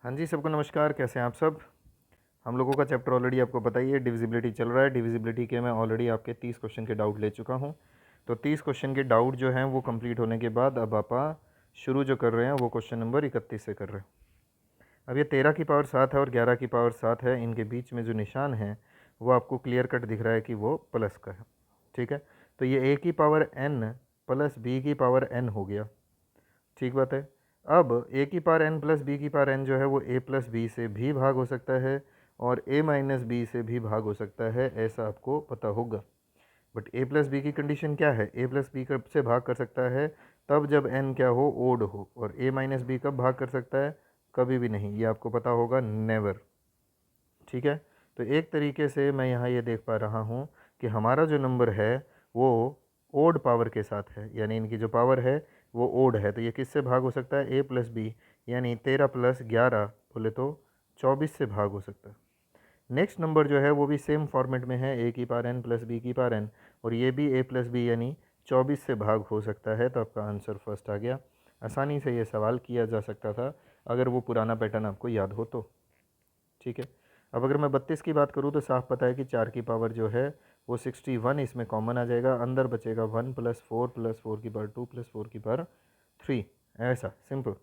हाँ जी, सबको नमस्कार। कैसे हैं आप सब? हम लोगों का चैप्टर ऑलरेडी आपको पता ही है, डिविजिबिलिटी चल रहा है। डिविजिबिलिटी के मैं ऑलरेडी आपके 30 क्वेश्चन के डाउट ले चुका हूँ। तो 30 क्वेश्चन के डाउट जो हैं वो कंप्लीट होने के बाद अब आप शुरू जो कर रहे हैं वो क्वेश्चन नंबर 31 से कर रहे हैं। अब ये 13 की पावर 7 है और 11 की पावर 7 है, इनके बीच में जो निशान है वो आपको क्लियर कट दिख रहा है कि वो प्लस का है। ठीक है, तो ये a की पावर n प्लस b की पावर n हो गया। ठीक बात है। अब a की पावर n प्लस बी की पावर n जो है वो a प्लस बी से भी भाग हो सकता है और a माइनस बी से भी भाग हो सकता है, ऐसा आपको पता होगा। बट a प्लस बी की कंडीशन क्या है? a प्लस बी कब से भाग कर सकता है? तब जब n क्या हो, ओड हो। और a माइनस बी कब भाग कर सकता है? कभी भी नहीं, ये आपको पता होगा, नेवर। ठीक है, तो एक तरीके से मैं यहाँ ये देख पा रहा हूँ कि हमारा जो नंबर है वो ओड पावर के साथ है, यानी इनकी जो पावर है वो ओड है। तो ये किससे भाग हो सकता है? a प्लस बी, यानी 13 प्लस 11 बोले तो 24 से भाग हो सकता है। नेक्स्ट नंबर जो है वो भी सेम फॉर्मेट में है, a की पावर n प्लस बी की पावर n, और ये भी a प्लस बी यानी 24 से भाग हो सकता है। तो आपका आंसर फर्स्ट आ गया। आसानी से ये सवाल किया जा सकता था अगर वो पुराना पैटर्न आपको याद हो तो। ठीक है, अब अगर मैं 32 की बात करूँ तो साफ पता है कि 4 की पावर जो है वो 61 इसमें कॉमन आ जाएगा, अंदर बचेगा 1 प्लस फोर की पावर 2 प्लस 4 की पावर 3, ऐसा सिंपल।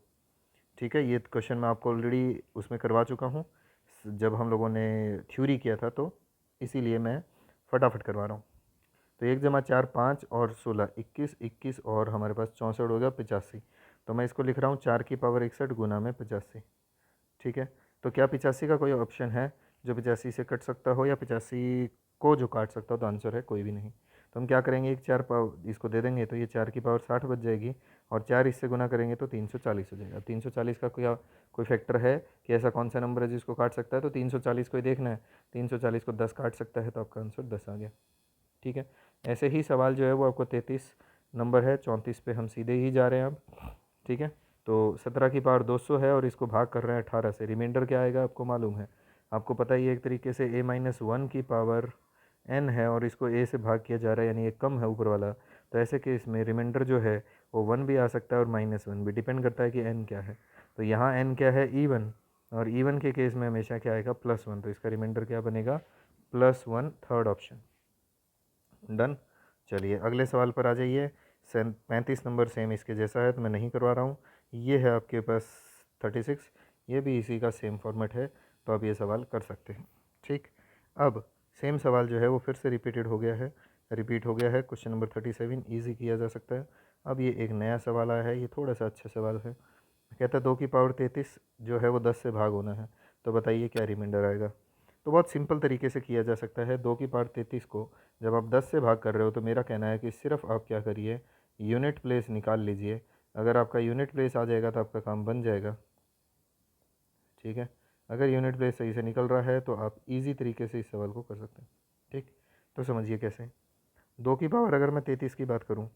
ठीक है, ये क्वेश्चन मैं आपको ऑलरेडी उसमें करवा चुका हूँ जब हम लोगों ने थ्योरी किया था, तो इसीलिए मैं फटाफट करवा रहा हूँ। तो 1 + 4 5 और 16 21, 21 और हमारे पास 64 हो गया 85। तो मैं इसको लिख रहा हूँ 4 की पावर 61 गुना में 85। ठीक है, तो क्या 85 का कोई ऑप्शन है जो 85 से कट सकता हो, या 85 को जो काट सकता हो? तो आंसर है कोई भी नहीं। तो हम क्या करेंगे, एक 4 पावर इसको दे देंगे तो ये 4 की पावर 60 बच जाएगी, और 4 इससे गुना करेंगे तो 340 हो जाएगा। 340 का कोई फैक्टर है कि ऐसा कौन सा नंबर है जिसको काट सकता है? तो 340 को ही देखना है। 340 को 10 काट सकता है, तो आपका आंसर 10 आ गया। ठीक है, ऐसे ही सवाल जो है वो आपको 33 नंबर है, 34 पे हम सीधे ही जा रहे हैं अब। ठीक है, तो 17 की पावर 200 है और इसको भाग कर रहे हैं 18 से। रिमाइंडर क्या आएगा आपको मालूम है, आपको पता ही है, एक तरीके से a-1 की पावर n है और इसको a से भाग किया जा रहा है, यानी एक कम है ऊपर वाला। तो ऐसे केस में रिमाइंडर जो है वो 1 भी आ सकता है और -1 भी, डिपेंड करता है कि n क्या है। तो यहाँ n क्या है? even, और even के केस में हमेशा क्या आएगा? +1। तो इसका रिमाइंडर क्या बनेगा? +1, थर्ड ऑप्शन। डन। चलिए अगले सवाल पर आ जाइए। 35 नंबर सेम इसके जैसा है तो मैं नहीं करवा रहा हूँ। ये है आपके पास 36, ये भी इसी का सेम फॉर्मेट है, तो आप ये सवाल कर सकते हैं। ठीक, अब सेम सवाल जो है वो फिर से रिपीट हो गया है। क्वेश्चन नंबर 37 ईजी किया जा सकता है। अब ये एक नया सवाल आया है, ये थोड़ा सा अच्छा सवाल है। कहता है 2 की पावर 33 जो है वो 10 से भाग होना है, तो बताइए क्या रिमाइंडर आएगा? तो बहुत सिंपल तरीके से किया जा सकता है। 2 की पावर 33 को जब आप 10 से भाग कर रहे हो तो मेरा कहना है कि सिर्फ आप क्या करिए, यूनिट प्लेस निकाल लीजिए। अगर आपका यूनिट प्लेस आ जाएगा तो आपका काम बन जाएगा। ठीक है, अगर यूनिट प्लेस सही से निकल रहा है तो आप इजी तरीके से इस सवाल को कर सकते हैं। ठीक, तो समझिए कैसे। 2 की पावर अगर मैं 33 की बात करूँ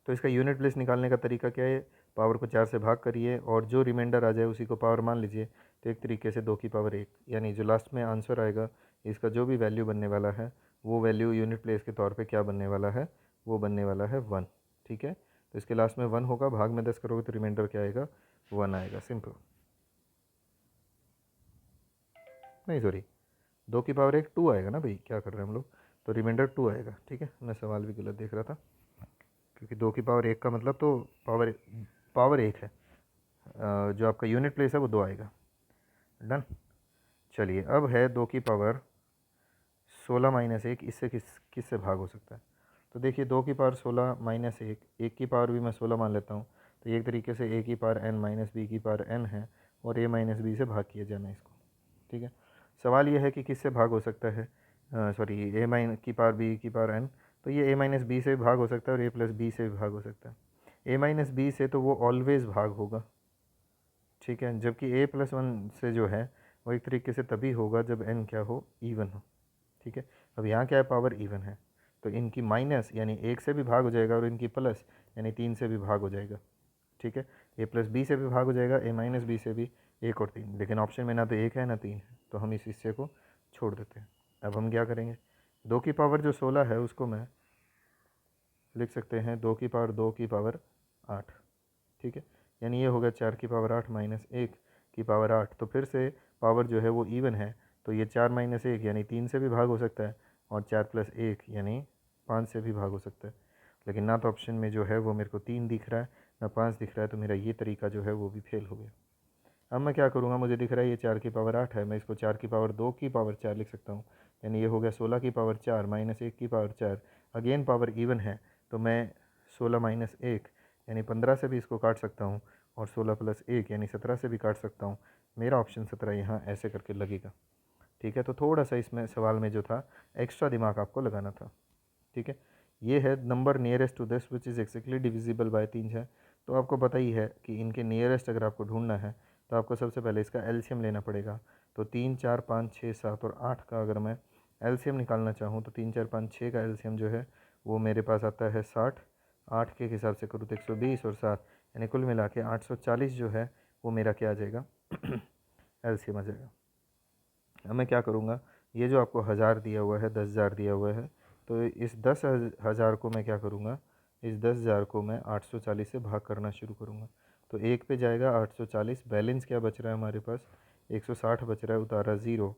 तो इसका यूनिट प्लेस निकालने का तरीका क्या है? पावर को 4 से भाग करिए और जो रिमाइंडर आ जाए उसी को पावर मान लीजिए। तो एक तरीके से 2 की पावर 1, यानी जो लास्ट में आंसर आएगा इसका जो भी वैल्यू बनने वाला है वो वैल्यू यूनिट प्लेस के तौर पे क्या बनने वाला है? वो बनने वाला है 1। ठीक है, तो इसके लास्ट में 1 होगा, भाग में 10 करोगे तो रिमाइंडर क्या आएगा? 1 आएगा। सिंपल। नहीं सॉरी, 2 की पावर 1 2 आएगा ना भाई, क्या कर रहे हैं हम लोग? तो रिमाइंडर 2 आएगा। ठीक है, मैं सवाल भी गलत देख रहा था, क्योंकि 2 की पावर 1 का मतलब तो पावर पावर 1 है, जो आपका यूनिट प्लेस है वो 2 आएगा। डन। चलिए अब है 2 की पावर 16 माइनस 1, इससे किस से भाग हो सकता है? तो देखिए 2 की पावर 16 माइनस 1, 1 की पावर भी मैं 16 मान लेता हूँ, तो ये एक तरीके से a की पावर n माइनस बी की पावर n है, और a माइनस बी से भाग किया जाना है इसको। ठीक है, सवाल यह है कि किससे भाग हो सकता है? सॉरी, a माइन की पावर b की पावर n, तो ये a माइनस बी से भी भाग हो सकता है और a प्लस बी से भी भाग हो सकता है। a माइनस बी से तो वो ऑलवेज़ भाग होगा। ठीक है, जबकि a प्लस 1 से जो है वो एक तरीके से तभी होगा जब n क्या हो? इवन हो। ठीक है, अब यहाँ क्या है? पावर इवन है, तो इनकी माइनस यानी 1 से भी भाग हो जाएगा और इनकी प्लस यानी 3 से भी भाग हो जाएगा। ठीक है, a प्लस बी से भी भाग हो जाएगा, a माइनस बी से भी, 1 और 3, लेकिन ऑप्शन में ना तो 1 है ना 3 है, तो हम इस हिस्से को छोड़ देते हैं। अब हम क्या करेंगे, 2 की पावर जो 16 है उसको मैं लिख सकते हैं 2 की पावर 2 की पावर 8। ठीक है, यानी ये हो गया 4 की पावर 8 माइनस 1 की पावर 8। तो फिर से पावर जो है वो इवन है, तो ये 4 माइनस 1 यानी 3 से भी भाग हो सकता है, और 4 प्लस 1 यानी 5 से भी भाग हो सकता है। लेकिन ना तो ऑप्शन में जो है वो मेरे को 3 दिख रहा है, ना 5 दिख रहा है, तो मेरा ये तरीका जो है वो भी फेल हो गया। अब मैं क्या करूँगा, मुझे दिख रहा है ये 4 की पावर 8 है, मैं इसको 4 की पावर 2 की पावर 4 लिख सकता हूँ, यानी ये हो गया 16 की पावर 4 माइनस 1 की पावर 4। अगेन पावर इवन है, तो मैं 16 माइनस 1 यानी 15 से भी इसको काट सकता हूँ, और 16 प्लस 1 यानी 17 से भी काट सकता हूँ। मेरा ऑप्शन 17 यहाँ ऐसे करके लगेगा। ठीक है, तो थोड़ा सा इसमें सवाल में जो था एक्स्ट्रा दिमाग आपको लगाना था। ठीक है, ये है number nearest to this which is exactly divisible by 3 है। तो आपको पता ही है कि इनके नियरेस्ट अगर आपको ढूंढना है तो आपको सबसे पहले इसका एलसीएम लेना पड़ेगा। तो 3 4 5 6 7 और 8 का अगर मैं एलसीएम निकालना चाहूँ तो 3 4 5 6 का एलसीएम जो है वो मेरे पास आता है 60। 8 के हिसाब से करूँ तो 120 और 7 यानी कुल मिला के 840 जो है वो मेरा क्या आ जाएगा एलसीएम आ जाएगा। अब मैं क्या करूँगा, ये जो आपको 1000 दिया हुआ है, 10,000 दिया हुआ है, तो इस 10,000 को मैं क्या करूँगा, इस 10,000 को मैं 840 से भाग करना शुरू करूँगा। तो एक पे जाएगा 840, बैलेंस क्या बच रहा है हमारे पास, 160 बच रहा है, उतारा 0।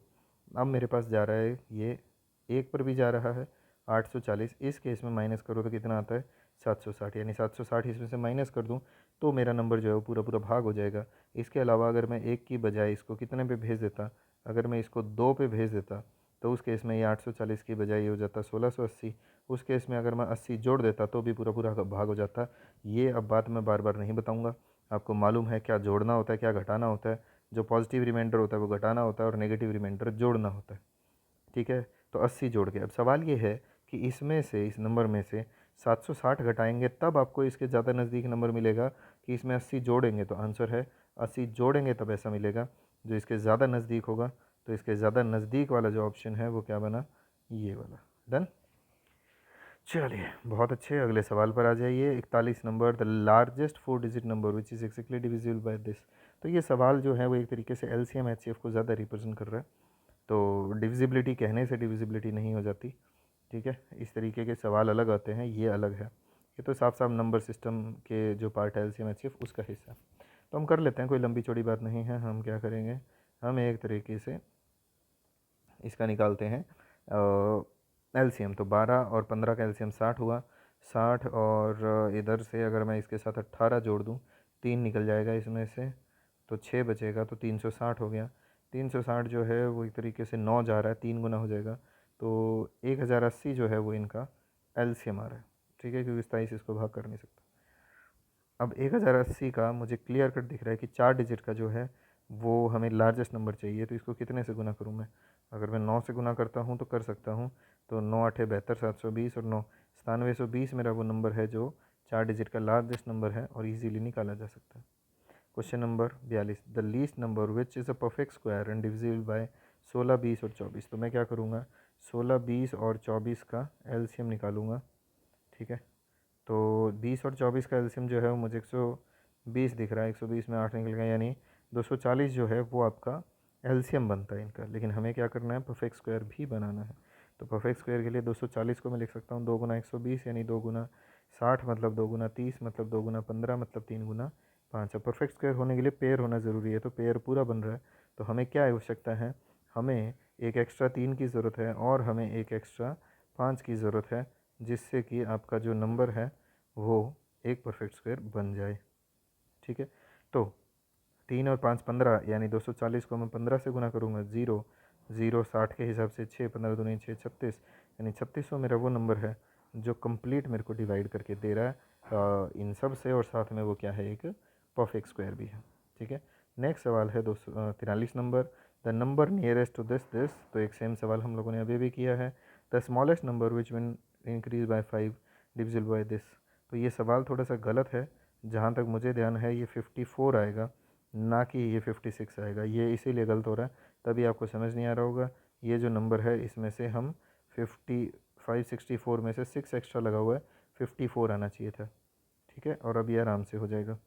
अब मेरे पास जा रहा है ये एक पर भी जा रहा है 840। इस केस में माइनस करो तो कितना आता है 760, यानी 760 इसमें से माइनस कर दूँ तो मेरा नंबर जो है वो पूरा पूरा भाग हो जाएगा। इसके अलावा अगर मैं एक की बजाय इसको कितने पे भेज देता, अगर मैं इसको 2 पे भेज देता तो उस केस में ये 840 की बजाय ये हो जाता 1680। उस केस में अगर मैं 80 जोड़ देता तो भी पूरा पूरा भाग हो जाता। ये अब बात मैं बार बार नहीं बताऊंगा, आपको मालूम है क्या जोड़ना होता है क्या घटाना होता है। जो पॉजिटिव रिमाइंडर होता है वो घटाना होता है और नेगेटिव रिमाइंडर जोड़ना होता है। ठीक है, तो 80 जोड़ के अब सवाल ये है कि इसमें से, इस नंबर में से 760 घटाएंगे तब आपको इसके ज़्यादा नज़दीक नंबर मिलेगा कि इसमें 80 जोड़ेंगे, तो आंसर है 80 जोड़ेंगे तब ऐसा मिलेगा जो इसके ज़्यादा नज़दीक होगा। तो इसके ज़्यादा नज़दीक वाला जो ऑप्शन है वो क्या बना, ये वाला। डन। चलिए बहुत अच्छे, अगले सवाल पर आ जाइए। 41 number, the largest 4 digit number which is exactly divisible by this. तो ये सवाल जो है वो एक तरीके से एलसीएम एचसीएफ को ज़्यादा रिप्रेजेंट कर रहा है। तो डिविजिबिलिटी कहने से डिविजिबिलिटी नहीं हो जाती। ठीक है, इस तरीके के सवाल अलग आते हैं, ये अलग है। ये तो साफ साफ नंबर सिस्टम के जो पार्ट है एलसीएम एचसीएफ उसका हिस्सा। तो हम कर लेते हैं, कोई लंबी चौड़ी बात नहीं है। हम क्या करेंगे, हम एक तरीके से इसका निकालते हैं एलसीएम। तो 12 और 15 का एलसीएम 60 हुआ। 60 और इधर से अगर मैं इसके साथ 18 जोड़ दूँ, 3 निकल जाएगा इसमें से, तो 6 बचेगा, तो 360 हो गया। 360 जो है वो एक तरीके से 9 जा रहा है, 3 गुना हो जाएगा, तो 1080 जो है वो इनका एलसीएम आ रहा है। ठीक है, क्योंकि 27 इसको भाग कर नहीं सकता। अब 1080 का मुझे क्लियर कट दिख रहा है कि 4 डिजिट का जो है वो हमें लार्जेस्ट नंबर चाहिए। तो इसको कितने से गुना करूँ मैं, अगर मैं 9 से गुना करता हूँ तो कर सकता हूँ। तो 9 8 72 720 और 9 9720 मेरा वो नंबर है जो 4 डिजिट का लार्जेस्ट नंबर है और इजीली निकाला जा सकता है। Question number 42, the least number which is a perfect square and divisible by 16 20 और 24। तो मैं क्या करूँगा, 16 20 और 24 का एलसीएम निकालूंगा। ठीक है, तो 20 और 24 का एलसीएम जो है वो मुझे 120 दिख रहा है, 120 में 8 निकल गया, यानी 240 जो है वो आपका एलसीएम बनता है इनका। लेकिन हमें क्या करना है, परफेक्ट स्क्वायर भी बनाना है। तो परफेक्ट स्क्वायर के लिए 240 को मैं लिख सकता हूँ 2 गुना 120 यानी 2 गुना 60 मतलब 2 गुना 30 मतलब 2 गुना 15 मतलब 3 गुना 5। अब परफेक्ट स्क्वायर होने के लिए पेयर होना ज़रूरी है, तो पेयर पूरा बन रहा है। तो हमें क्या आवश्यकता है, हमें एक एक्स्ट्रा 3 की ज़रूरत है और हमें एक एक्स्ट्रा 5 की ज़रूरत है, जिससे कि आपका जो नंबर है वो एक परफेक्ट स्क्वायर बन जाए। ठीक है, तो 3 और 5 15 यानी 240 को मैं 15 से गुना करूँगा, 0 0 60 के हिसाब से 6 15 दूनी 6 36, यानी 3600 मेरा वो नंबर है जो कंप्लीट मेरे को डिवाइड करके दे रहा है इन सब से, और साथ में वो क्या है, एक परफेक्ट स्क्वायर भी है। ठीक है, नेक्स्ट सवाल है 243 number, the number nearest to this. तो एक सेम सवाल हम लोगों ने अभी भी किया है, the smallest number which win increase by 5 divisible by this. तो ये सवाल थोड़ा सा गलत है, जहाँ तक मुझे ध्यान है ये 54 आएगा, ना कि ये 56 आएगा। ये इसीलिए गलत हो रहा है, तभी आपको समझ नहीं आ रहा होगा। ये जो नंबर है इसमें से हम 64 में से 6 एक्स्ट्रा लगा हुआ है, 54 आना चाहिए था। ठीक है, और अब ये आराम से हो जाएगा।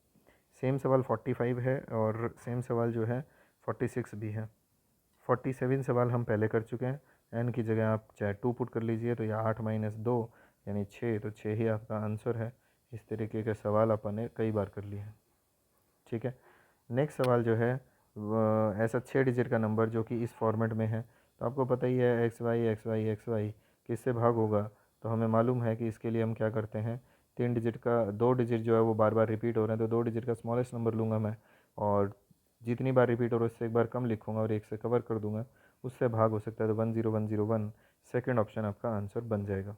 सेम सवाल 45 है और सेम सवाल जो है 46 भी है। 47 सवाल हम पहले कर चुके हैं, एन की जगह आप चाहे 2 पुट कर लीजिए, तो यह 8 माइनस 2 यानी 6, तो 6 ही आपका आंसर है। इस तरीके के सवाल अपन ने कई बार कर लिए हैं। ठीक है। नेक्स्ट सवाल जो है ऐसा 6 डिजिट का नंबर जो कि इस फॉर्मेट में है, तो आपको पता ही है X Y X Y X Y किससे भाग होगा, तो हमें मालूम है कि इसके लिए हम क्या करते हैं, 3 डिजिट का 2 डिजिट जो है वो बार बार रिपीट हो रहे हैं, तो 2 डिजिट का स्मॉलेस्ट नंबर लूँगा मैं, और जितनी बार रिपीट हो रहा है उससे एक बार कम लिखूँगा और एक से कवर कर दूँगा, उससे भाग हो सकता है, तो 10101 सेकेंड ऑप्शन आपका आंसर बन जाएगा।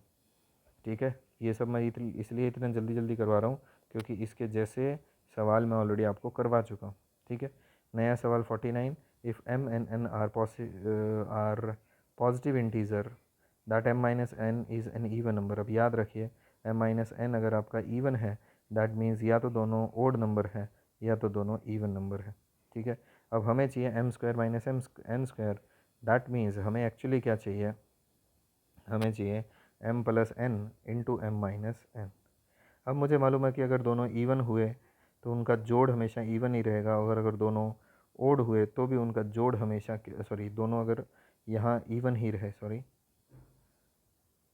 ठीक है, ये सब मैं इसलिए इतना जल्दी जल्दी करवा रहा हूँ क्योंकि इसके जैसे सवाल मैं ऑलरेडी आपको करवा चुका हूँ। ठीक है, नया सवाल 49, if m and n are positive integer that m minus n is an even number. अब याद रखिए m माइनस n अगर आपका ईवन है दैट मीन्स या तो दोनों ओड नंबर है या तो दोनों ईवन नंबर है। ठीक है, अब हमें चाहिए m square minus n square, that means हमें एक्चुअली क्या चाहिए, हमें चाहिए m plus n into M minus n। अब मुझे मालूम है कि अगर दोनों इवन हुए तो उनका जोड़ हमेशा इवन ही रहेगा, और अगर दोनों ओड हुए तो भी उनका जोड़ हमेशा, सॉरी दोनों अगर यहाँ इवन ही रहे, सॉरी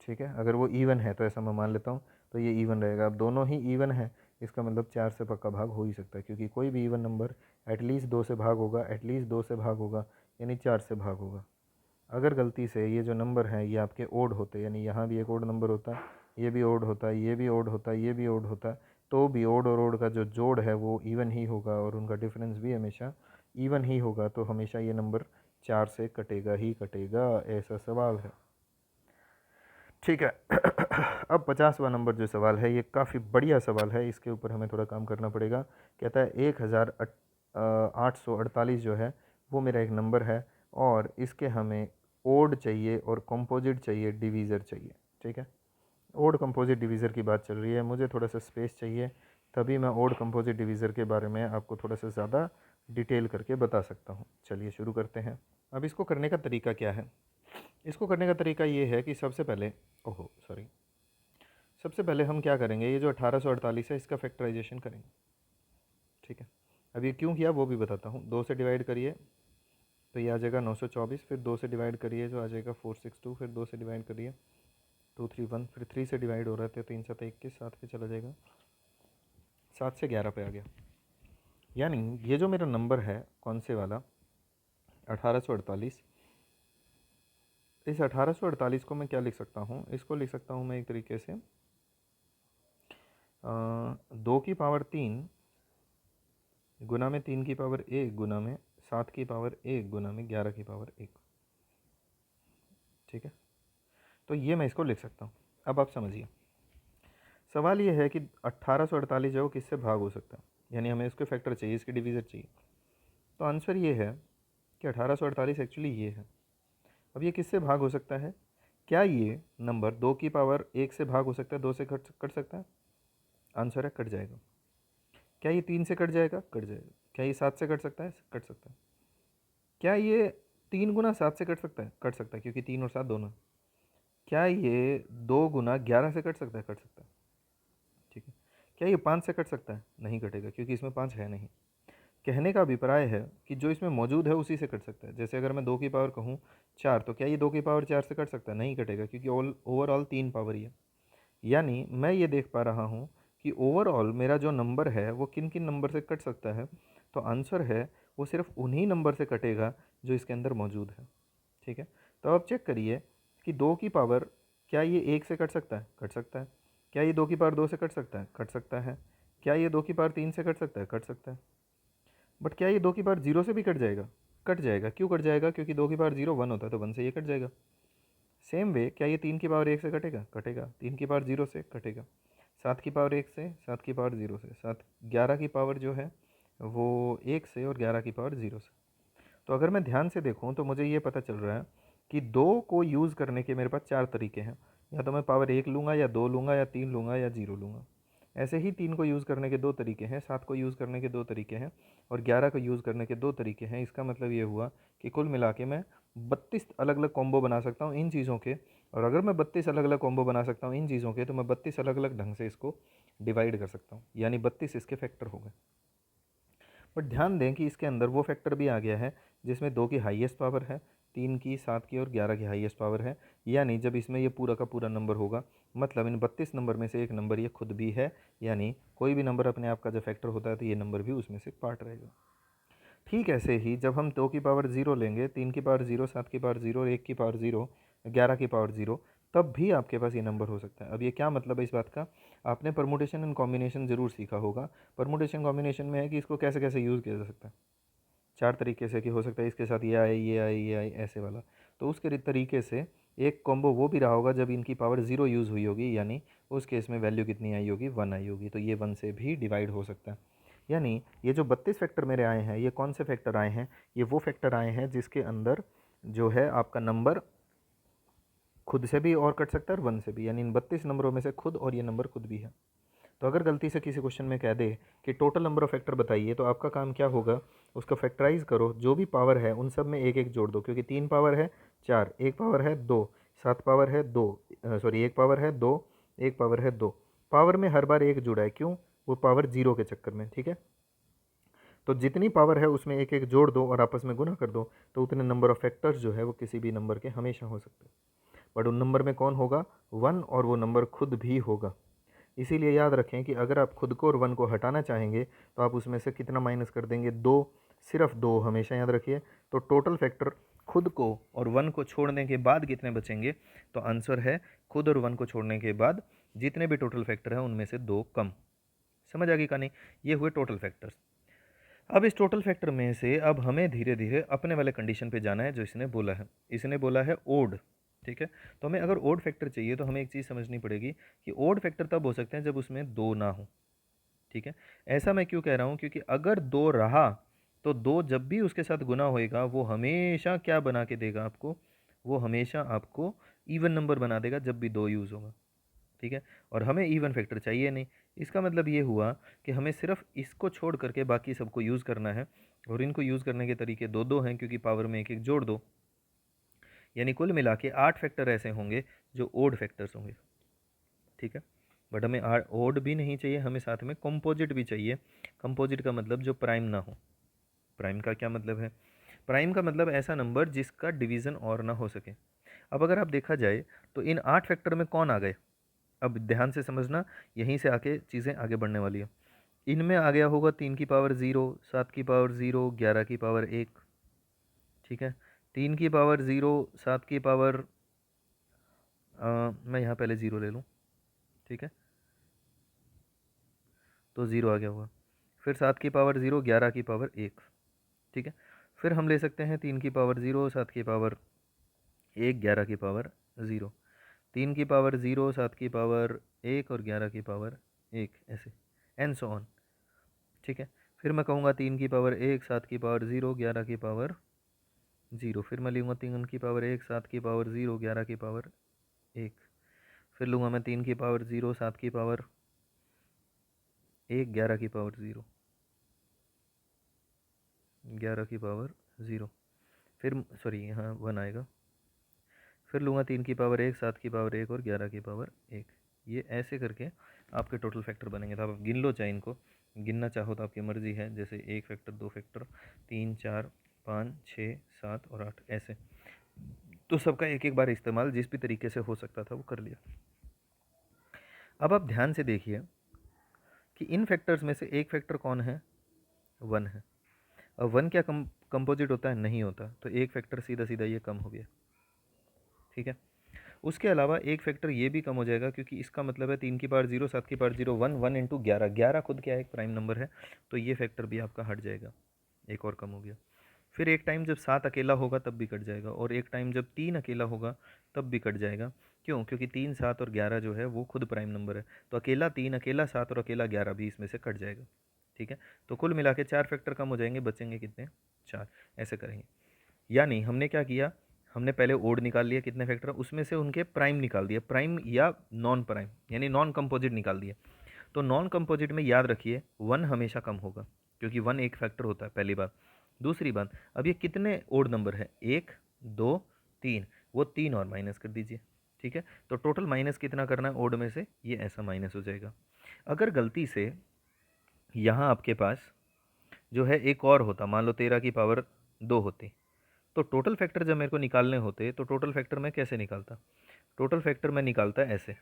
ठीक है, अगर वो इवन है तो ऐसा मैं मान लेता हूँ, तो ये इवन रहेगा। अब दोनों ही इवन है, इसका मतलब 4 से पक्का भाग हो ही सकता है, क्योंकि कोई भी इवन नंबर एटलीस्ट 2 से भाग होगा, एटलीस्ट 2 से भाग होगा, यानी 4 से भाग होगा। अगर गलती से ये जो नंबर हैं ये आपके ओड होते, यानी यहाँ भी एक ओड नंबर होता, ये भी ओड होता, ये भी ओड होता, ये भी ओड होता, तो भी ओड और ओड का जो जोड़ है वो इवन ही होगा और उनका डिफरेंस भी हमेशा इवन ही होगा, तो हमेशा ये नंबर 4 से कटेगा ही कटेगा, ऐसा सवाल है। ठीक है। अब 50वां नंबर जो सवाल है ये काफ़ी बढ़िया सवाल है, इसके ऊपर हमें थोड़ा काम करना पड़ेगा। कहता है 1848 जो है वो मेरा एक नंबर है और इसके हमें ओड चाहिए और कंपोजिट चाहिए, डिवीज़र चाहिए। ठीक है, ओड कंपोजिट डिवीज़र की बात चल रही है, मुझे थोड़ा सा स्पेस चाहिए, तभी मैं ओड कंपोजिट डिवीज़र के बारे में आपको थोड़ा सा ज़्यादा डिटेल करके बता सकता हूँ। चलिए शुरू करते हैं। अब इसको करने का तरीका क्या है, इसको करने का तरीका ये है कि सबसे पहले सबसे पहले हम क्या करेंगे, ये जो 1848 है इसका फैक्टराइजेशन करेंगे। ठीक है, अब ये क्यों किया वो भी बताता हूँ। 2 से डिवाइड करिए तो ये आ जाएगा 924, फिर 2 से डिवाइड करिए तो आ जाएगा 462, फिर 2 से डिवाइड करिए 231, फिर 3 से डिवाइड हो रहा था 3 7 21, 7 पे चला जाएगा, 7 से 11 पे आ गया। यानी ये जो मेरा नंबर है कौन से वाला 1848, इस 1848 को मैं क्या लिख सकता हूँ, इसको लिख सकता हूँ मैं एक तरीके से 2 की पावर 3 गुना में 3 की पावर 1 गुना में 7 की पावर 1 गुना में 11 की पावर 1। ठीक है, तो ये मैं इसको लिख सकता हूँ। अब आप समझिए सवाल ये है कि 1848 जो है वो किससे भाग हो सकता है, यानी हमें इसके फैक्टर चाहिए, इसके डिवीज़र चाहिए। तो आंसर ये है कि 1848 एक्चुअली ये है। अब ये किससे भाग हो सकता है, क्या ये नंबर 2 की पावर 1 से भाग हो सकता है, 2 से कट सकता है, आंसर है कट जाएगा। क्या ये 3 से कट जाएगा, कट जाएगा। क्या ये 7 से कट सकता है, कट सकता है। क्या ये 3 गुना 7 से कट सकता है, कट सकता है, क्योंकि 3 और 7 दोनों। क्या ये 2 गुना 11 से कट सकता है, कट सकता है। ठीक है, क्या ये 5 से कट सकता है, नहीं कटेगा, क्योंकि इसमें 5 है नहीं। कहने का अभिप्राय है कि जो इसमें मौजूद है उसी से कट सकता है। जैसे अगर मैं 2 की पावर कहूँ 4, तो क्या ये 2 की पावर 4 से कट सकता है, नहीं कटेगा, क्योंकि ओवरऑल 3 पावर ही है। यानी मैं ये देख पा रहा हूँ कि ओवरऑल मेरा जो नंबर है वो किन किन नंबर से कट सकता है, तो आंसर है वो सिर्फ उन्हीं नंबर से कटेगा जो इसके अंदर मौजूद है। ठीक है, तो अब चेक करिए कि 2 की पावर, क्या ये 1 से कट सकता है, कट सकता है। क्या ये 2 की पावर 2 से कट सकता है, कट सकता है। क्या ये 2 की पावर 3 से कट सकता है, कट सकता है। बट क्या ये 2 की पावर 0 से भी कट जाएगा, कट जाएगा। क्यों कट जाएगा, क्योंकि 2 की पावर 0 1 होता है, तो 1 से ये कट जाएगा। सेम वे क्या ये 3 की पावर 1 से कटेगा, कटेगा। 3 की पावर 0 से कटेगा। 7 की पावर 1 से, 7 की पावर 0 से, 7 11 की पावर जो है वो 1 से और 11 की पावर 0 से। तो अगर मैं ध्यान से देखूं तो मुझे ये पता चल रहा है कि 2 को यूज़ करने के मेरे पास 4 तरीके हैं। या तो मैं पावर 1 लूँगा, या 2 लूँगा, या 3 लूँगा, या 0 लूँगा। ऐसे ही 3 को यूज़ करने के 2 तरीके हैं, 7 को यूज़ करने के 2 तरीके हैं, और 11 को यूज़ करने के 2 तरीके हैं। इसका मतलब ये हुआ कि कुल मिला के मैं 32 अलग अलग कॉम्बो बना सकता हूँ इन चीज़ों के। और अगर मैं 32 अलग अलग कॉम्बो बना सकता हूँ इन चीज़ों के, तो मैं 32 अलग अलग ढंग से इसको डिवाइड कर सकता हूँ, यानी 32 इसके फैक्टर हो गए। बट ध्यान दें कि इसके अंदर वो फैक्टर भी आ गया है जिसमें 2 की हाईएस्ट पावर है, 3 की, 7 की और 11 की हाईएस्ट पावर है, यानी जब इसमें ये पूरा का पूरा नंबर होगा, मतलब इन 32 नंबर में से एक नंबर ये खुद भी है, यानी कोई भी नंबर अपने आप का जब फैक्टर होता है तो ये नंबर भी उसमें से पार्ट रहेगा। ठीक ऐसे ही जब हम 2 की पावर 0 लेंगे, 3 की पावर 0, 7 की पावर 0, 1 की पावर 0, 11 की पावर 0, तब भी आपके पास ये नंबर हो सकता है। अब ये क्या मतलब है इस बात का, आपने परमुटेशन एंड कॉम्बिनेशन ज़रूर सीखा होगा। परमुटेशन कॉम्बिनेशन में है कि इसको कैसे कैसे यूज़ किया जा सकता है, 4 तरीके से कि हो सकता है इसके साथ ये आए, ये आए, ये आए, ऐसे वाला। तो उसके तरीके से एक कॉम्बो वो भी रहा होगा जब इनकी पावर 0 यूज़ हुई होगी, यानी उस केस में वैल्यू कितनी आई होगी, 1 आई होगी, तो ये 1 से भी डिवाइड हो सकता है। यानी ये जो 32 फैक्टर मेरे आए हैं, ये कौन से फैक्टर आए हैं, ये वो फैक्टर आए हैं जिसके अंदर जो है आपका नंबर खुद से भी और कट सकता है और 1 से भी, यानी इन 32 नंबरों में से खुद और ये नंबर खुद भी है। तो अगर गलती से किसी क्वेश्चन में कह दे कि टोटल नंबर ऑफ फैक्टर बताइए, तो आपका काम क्या होगा, उसका फैक्टराइज करो, जो भी पावर है उन सब में एक एक जोड़ दो, क्योंकि 3 पावर है 4, एक पावर है 2, 7 पावर है 2, सॉरी एक पावर है 2, एक पावर है 2, पावर में हर बार एक जुड़ा है, क्यों, वो पावर 0 के चक्कर में, ठीक है। तो जितनी पावर है उसमें एक एक जोड़ दो और आपस में गुना कर दो, तो उतने नंबर ऑफ फैक्टर्स जो है वो किसी भी नंबर के हमेशा हो सकते हैं। बट उन नंबर में कौन होगा, 1, और वो नंबर खुद भी होगा। इसीलिए याद रखें कि अगर आप खुद को और 1 को हटाना चाहेंगे तो आप उसमें से कितना माइनस कर देंगे, 2, सिर्फ 2, हमेशा याद रखिए। तो टोटल फैक्टर खुद को और 1 को छोड़ने के बाद कितने बचेंगे, तो आंसर है खुद और 1 को छोड़ने के बाद जितने भी टोटल फैक्टर हैं उनमें से 2 कम। समझ आ गई कहानी, ये हुए टोटल फैक्टर्स। अब इस टोटल फैक्टर में से अब हमें धीरे धीरे अपने वाले कंडीशन पे जाना है जो इसने बोला है। इसने बोला है ओड, ठीक है। तो हमें अगर ओड फैक्टर चाहिए तो हमें एक चीज़ समझनी पड़ेगी कि ओड फैक्टर तब हो सकते हैं जब उसमें 2 ना हो, ठीक है। ऐसा मैं क्यों कह रहा हूँ, क्योंकि अगर 2 रहा तो 2 जब भी उसके साथ गुना होएगा वो हमेशा क्या बना के देगा आपको, वो हमेशा आपको इवन नंबर बना देगा जब भी 2 यूज़ होगा, ठीक है। और हमें इवन फैक्टर चाहिए नहीं। इसका मतलब ये हुआ कि हमें सिर्फ इसको छोड़ करके बाकी सबको यूज़ करना है, और इनको यूज़ करने के तरीके दो दो हैं, क्योंकि पावर में एक एक जोड़ दो, यानी कुल मिला के 8 फैक्टर ऐसे होंगे जो ओड फैक्टर्स होंगे, ठीक है। बट हमें ओड भी नहीं चाहिए, हमें साथ में कंपोजिट भी चाहिए। कंपोजिट का मतलब जो प्राइम ना हो। प्राइम का क्या मतलब है, प्राइम का मतलब ऐसा नंबर जिसका डिवीज़न और ना हो सके। अब अगर आप देखा जाए तो इन 8 फैक्टर में कौन आ गए, अब ध्यान से समझना, यहीं से आके चीज़ें आगे बढ़ने वाली है। इनमें आ गया होगा 3 की पावर 0, 7 की पावर 0, 11 की पावर 1, ठीक है। 3 की पावर 0, 7 की पावर मैं यहाँ पहले 0 ले लूँ, ठीक है, तो 0 आ गया होगा। फिर 7 की पावर 0, 11 की पावर 1, ठीक है। फिर हम ले सकते हैं 3 की पावर 0, 7 की पावर 1, 11 की पावर 0, 3 की पावर 0, 7 की पावर 1 और 11 की पावर 1, ऐसे एंड सो ऑन, ठीक है। फिर मैं कहूँगा 3 की पावर 1, 7 की पावर 0, 11 की पावर 0, फिर मैं लूँगा 3 की पावर 1, 7 की पावर 0, 11 की पावर 1, फिर लूँगा मैं 3 की पावर 0, 7 की पावर 1, 11 की पावर 0, 11 की पावर 0, फिर सॉरी यहाँ 1 आएगा, फिर लूँगा 3 की पावर 1, 7 की पावर 1 और 11 की पावर 1। ये ऐसे करके आपके टोटल फैक्टर बनेंगे। तो आप गिन लो, चाहे इनको गिनना चाहो तो आपकी मर्ज़ी है, जैसे 1 फैक्टर, 2 फैक्टर, 3, 4, 5, 6, 7 और 8, ऐसे। तो सबका एक एक बार इस्तेमाल जिस भी तरीके से हो सकता था वो कर लिया। अब आप ध्यान से देखिए कि इन फैक्टर्स में से एक फैक्टर कौन है, 1 है। अब 1 क्या कंपोजिट होता है, नहीं होता, तो एक फैक्टर सीधा सीधा ये कम हो गया, ठीक है। उसके अलावा एक फैक्टर ये भी कम हो जाएगा, क्योंकि इसका मतलब है 3 की पावर 0, 7 की पावर 0, 1, 1 इंटू 11, 11 खुद क्या है, एक प्राइम नंबर है, तो ये फैक्टर भी आपका हट जाएगा, एक और कम हो गया। फिर एक टाइम जब 7 अकेला होगा तब भी कट जाएगा, और एक टाइम जब 3 अकेला होगा तब भी कट जाएगा। क्यों, क्योंकि 3, 7 और 11 जो है वो खुद प्राइम नंबर है, तो अकेला 3, अकेला 7 और अकेला 11 भी इसमें से कट जाएगा, ठीक है। तो कुल मिला के 4 फैक्टर कम हो जाएंगे, बचेंगे कितने, 4, ऐसे करेंगे। यानी हमने क्या किया, हमने पहले ओड निकाल लिया कितने फैक्टर, उसमें से उनके प्राइम निकाल दिया, प्राइम या नॉन प्राइम यानी नॉन कंपोजिट निकाल दिया। तो नॉन कंपोजिट में याद रखिए 1 हमेशा कम होगा, क्योंकि 1 एक फैक्टर होता है, पहली बात। दूसरी बात, अब ये कितने ओड नंबर है, 1, 2, 3, वो 3 और माइनस कर दीजिए, ठीक है। तो टोटल माइनस कितना करना है ओड में से, ये ऐसा माइनस हो जाएगा। अगर गलती से यहाँ आपके पास जो है एक और होता, मान लो 13 की पावर 2 होती, तो टोटल फैक्टर जब मेरे को निकालने होते तो टोटल फैक्टर मैं कैसे निकालता? टोटल फैक्टर मैं निकालता ऐसे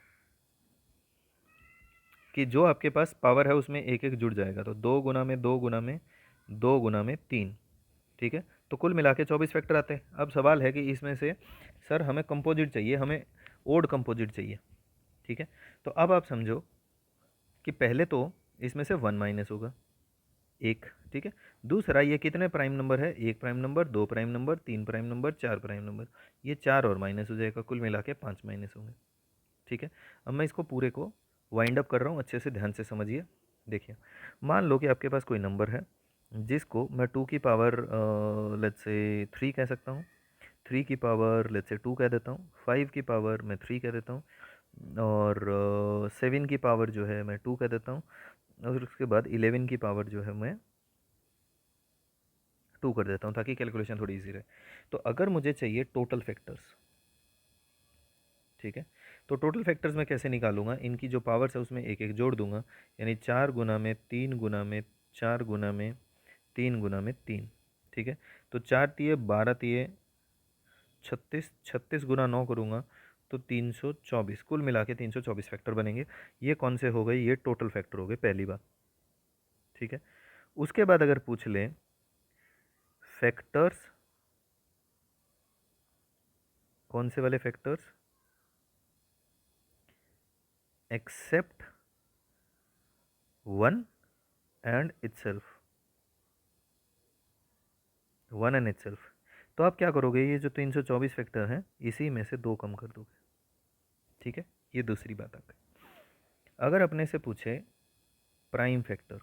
कि जो आपके पास पावर है उसमें एक एक जुड़ जाएगा, तो 2 गुना में 2 गुना में 2 गुना में 3, ठीक है, तो कुल मिला के 24 फैक्टर आते हैं। अब सवाल है कि इसमें से सर हमें कंपोजिट चाहिए, हमें ओड कंपोजिट चाहिए, ठीक है। तो अब आप समझो कि पहले तो इसमें से 1 माइनस होगा, एक, ठीक है। दूसरा, ये कितने प्राइम नंबर है? 1 prime number, 2 prime number, 3 prime number, 4 prime number, ये 4 और माइनस हो जाएगा, कुल मिला के 5 माइनस होंगे, ठीक है। अब मैं इसको पूरे को वाइंड अप कर रहा हूँ, अच्छे से ध्यान से समझिए। देखिए, मान लो कि आपके पास कोई नंबर है जिसको मैं 2 की पावर लेट्स से 3 कह सकता हूँ, 3 की पावर लेट्स से 2 कह देता हूँ, 5 की पावर मैं 3 कह देता हूँ, और 7 की पावर जो है मैं 2 कह देता हूँ, और उसके बाद 11 की पावर जो है मैं 2 कर देता हूँ, ताकि कैलकुलेशन थोड़ी इजी रहे। तो अगर मुझे चाहिए टोटल फैक्टर्स, ठीक है, तो टोटल फैक्टर्स मैं कैसे निकालूंगा? इनकी जो पावर्स है उसमें एक एक जोड़ दूंगा, यानी 4 गुना में 3 गुना में 4 गुना में 3 गुना में 3, ठीक है। तो 4 तिये 12 तिये 36, 36 गुना 9 करूँगा तो 324, कुल मिला के 324 फैक्टर बनेंगे। ये कौन से हो गए? ये टोटल फैक्टर हो गए, पहली बात, ठीक है। उसके बाद अगर पूछ लें फैक्टर्स, कौन से वाले factors? Except 1 and itself, 1 and itself. तो आप क्या करोगे? ये जो 324 फैक्टर हैं इसी में से 2 कम कर दोगे, ठीक है। ये दूसरी बात आ गई। अगर अपने से पूछे प्राइम फैक्टर,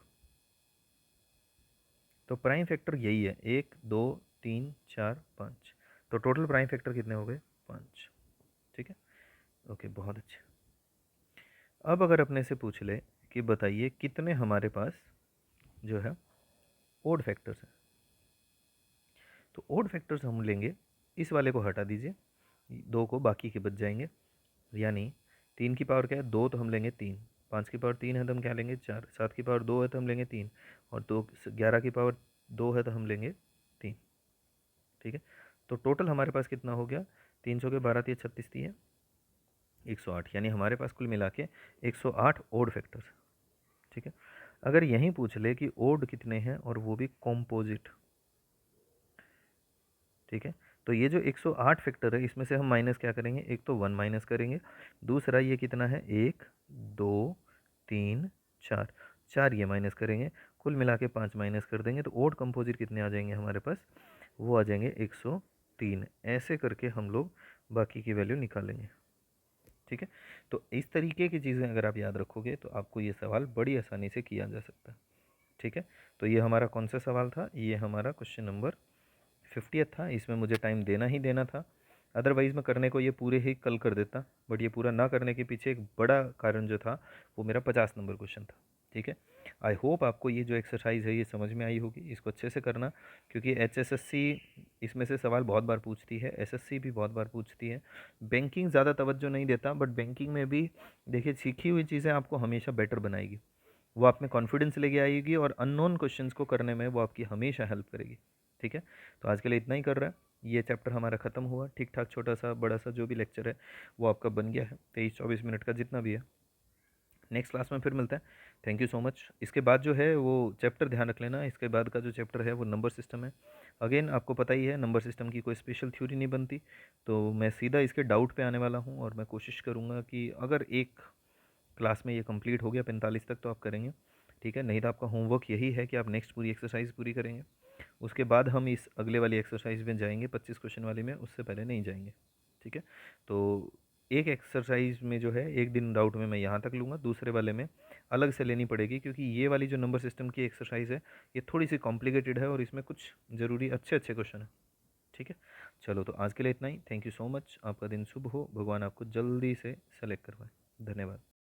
तो प्राइम फैक्टर यही है, 1 2 3 4 5, तो टोटल प्राइम फैक्टर कितने हो गए? 5, ठीक है। ओके, बहुत अच्छे। अब अगर अपने से पूछ ले कि बताइए कितने हमारे पास जो है ओड फैक्टर्स हैं, तो ओड फैक्टर्स हम लेंगे, इस वाले को हटा दीजिए, 2 को बाकी के बच जाएंगे, यानी 3 की पावर क्या है? 2, तो हम लेंगे 3, 5 की पावर 3 है तो हम क्या लेंगे? 4, 7 की पावर 2 है तो हम लेंगे 3, और 2 11 की पावर 2 है तो हम लेंगे 3, ठीक है। तो टोटल हमारे पास कितना हो गया? 300 के 12 तिये 36 तिये 108, यानी हमारे पास कुल मिला के 108 ओड फैक्टर्स, ठीक है। अगर यहीं पूछ ले कि ओड कितने हैं और वो भी कॉम्पोजिट, ठीक है, तो ये जो 108 फैक्टर है इसमें से हम माइनस क्या करेंगे? एक तो 1 माइनस करेंगे, दूसरा ये कितना है? 1 2 3 4, 4 ये माइनस करेंगे, कुल मिला के 5 माइनस कर देंगे, तो ओड कंपोजिट कितने आ जाएंगे हमारे पास? वो आ जाएंगे 103। ऐसे करके हम लोग बाकी की वैल्यू निकालेंगे, ठीक है। तो इस तरीके की चीज़ें अगर आप याद रखोगे तो आपको ये सवाल बड़ी आसानी से किया जा सकता है, ठीक है। तो ये हमारा कौन सा सवाल था? ये हमारा क्वेश्चन नंबर 50 था। इसमें मुझे टाइम देना ही देना था, अदरवाइज़ मैं करने को ये पूरे ही कल कर देता, बट ये पूरा ना करने के पीछे एक बड़ा कारण जो था वो मेरा 50 नंबर क्वेश्चन था, ठीक है। आई होप आपको ये जो एक्सरसाइज है ये समझ में आई होगी, इसको अच्छे से करना, क्योंकि HSSC इसमें से सवाल बहुत बार पूछती है, SSC भी बहुत बार पूछती है। बैंकिंग ज़्यादा तवज्जो नहीं देता, बट बैंकिंग में भी देखिए सीखी हुई चीज़ें आपको हमेशा बेटर बनाएगी, वो आप में कॉन्फिडेंस लेके आएगी, और अननोन क्वेश्चंस को करने में वो आपकी हमेशा हेल्प करेगी, ठीक है। तो आज के लिए इतना ही कर रहा है, ये चैप्टर हमारा ख़त्म हुआ, ठीक ठाक, छोटा सा बड़ा सा जो भी लेक्चर है वो आपका बन गया है, 23-24 मिनट का जितना भी है। नेक्स्ट क्लास में फिर मिलता है। Thank you so much. इसके बाद जो है वो चैप्टर ध्यान रख लेना, इसके बाद का जो चैप्टर है वो नंबर सिस्टम है। अगेन आपको पता ही है नंबर सिस्टम की कोई स्पेशल थ्योरी नहीं बनती, तो मैं सीधा इसके डाउट पे आने वाला हूँ, और मैं कोशिश करूँगा कि अगर एक क्लास में ये कंप्लीट हो गया 45 तक तो आप करेंगे, ठीक है। नहीं तो आपका होमवर्क यही है कि आप नेक्स्ट पूरी एक्सरसाइज पूरी करेंगे, उसके बाद हम इस अगले वाली एक्सरसाइज में जाएंगे, 25 क्वेश्चन वाली में, उससे पहले नहीं जाएंगे, ठीक है। तो एक एक्सरसाइज में जो है एक दिन डाउट में मैं यहाँ तक लूँगा, दूसरे वाले में अलग से लेनी पड़ेगी, क्योंकि ये वाली जो नंबर सिस्टम की एक्सरसाइज है ये थोड़ी सी कॉम्प्लिकेटेड है और इसमें कुछ ज़रूरी अच्छे अच्छे क्वेश्चन है, ठीक है। चलो, तो आज के लिए इतना ही। Thank you so much. आपका दिन शुभ हो, भगवान आपको जल्दी से सेलेक्ट करवाए। धन्यवाद।